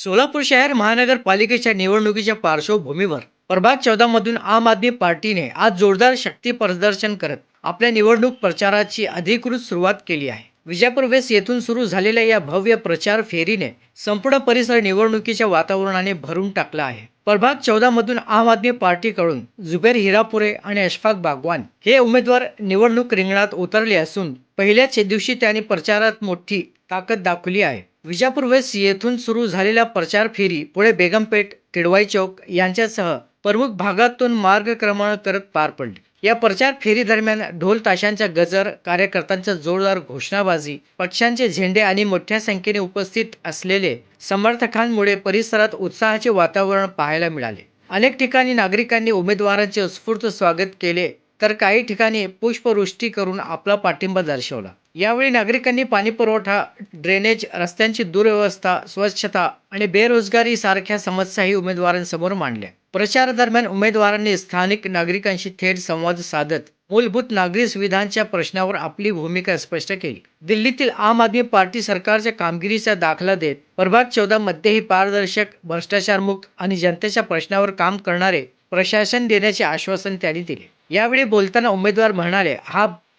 सोलापूर शहर महानगरपालिकेच्या निवडणुकीच्या पार्श्वभूमीवर प्रभाग 14 मधून आम आदमी पार्टीने आज जोरदार शक्ती प्रदर्शन करत आपल्या निवडणूक प्रचाराची अधिकृत सुरुवात केली आहे. विजापूर वेस्ट येथून सुरू झालेल्या या भव्य प्रचार फेरीने संपूर्ण परिसर निवडणुकीच्या वातावरणाने भरून टाकला आहे. प्रभाग 14 मधून आम आदमी पार्टीकडून जुबेर हिरापुरे आणि अशफाक बागवान हे उमेदवार निवडणूक रिंगणात उतरले असून पहिल्याच दिवशी त्यांनी प्रचारात मोठी ताकद दाखवली आहे. विजापूर वेस्ट येथून सुरू झालेल्या प्रचार फेरी पुढे बेगमपेठ, किडवाई चौक यांच्यासह प्रमुख भागातून मार्गक्रमण करत पार पडली. या प्रचार फेरी दरम्यान ढोल ताशांचा गजर, कार्यकर्त्यांचा जोरदार घोषणाबाजी, पक्षांचे झेंडे आणि मोठ्या संख्येने उपस्थित असलेले समर्थकांमुळे परिसरात उत्साहाचे वातावरण पाहायला मिळाले. अनेक ठिकाणी नागरिकांनी उमेदवारांचे उत्स्फूर्त स्वागत केले, तर काही ठिकाणी पुष्पवृष्टी करून आपला पाठिंबा दर्शवला. यावेळी नागरिकांनी पाणीपुरवठा, ड्रेनेज, रस्त्यांची दुरवस्था, स्वच्छता आणि बेरोजगारी सारख्या समस्याही उमेदवारांसमोर मांडल्या. प्रचारादरम्यान उमेदवारांनी स्थानिक नागरिकांशी थेट संवाद साधत मूलभूत नागरी सुविधांच्या प्रश्नावर आपली भूमिका स्पष्ट केली. दिल्लीतील आम आदमी पार्टी सरकारच्या कामगिरीचा दाखला देत प्रभाग 14 मध्येही पारदर्शक, भ्रष्टाचारमुक्त आणि जनतेच्या प्रश्नावर काम करणारे प्रशासन देण्याचे आश्वासन त्यांनी दिले. यावेळी बोलताना उमेदवार म्हणाले,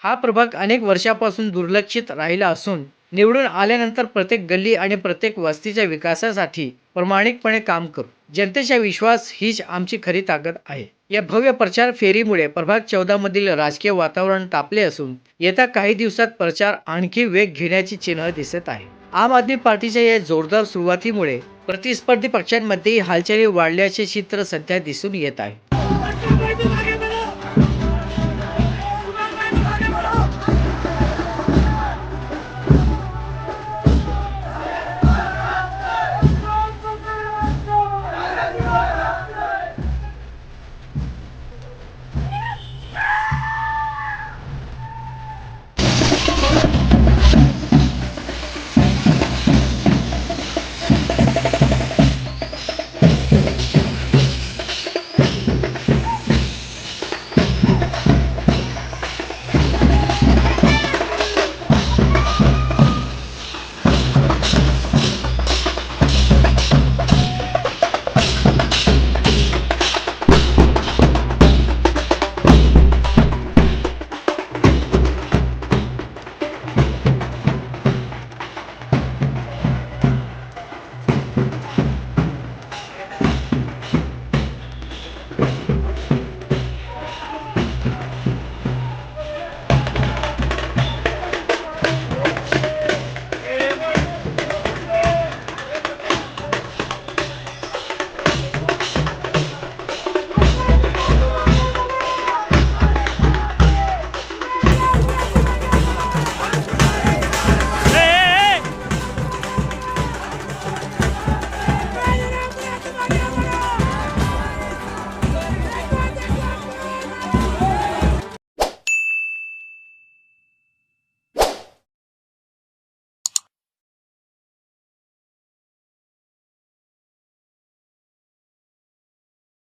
हा प्रभाग अनेक वर्षापासून दुर्लक्षित राहिला असून निवडून आल्यानंतर प्रत्येक गल्ली आणि प्रत्येक वस्तीच्या विकासासाठी प्रामाणिकपणे काम करू. जनतेचा विश्वास हीच आमची खरी ताकद आहे. या भव्य प्रचार फेरीमुळे प्रभाग 14 मधील राजकीय वातावरण तापले असून येत्या काही दिवसात प्रचार आणखी वेग घेण्याची चिन्ह दिसत आहे. आम आदमी पार्टीच्या या जोरदार सुरुवातीमुळे प्रतिस्पर्धी पक्षांमध्येही हालचाली वाढल्याचे चित्र सध्या दिसून येत आहे.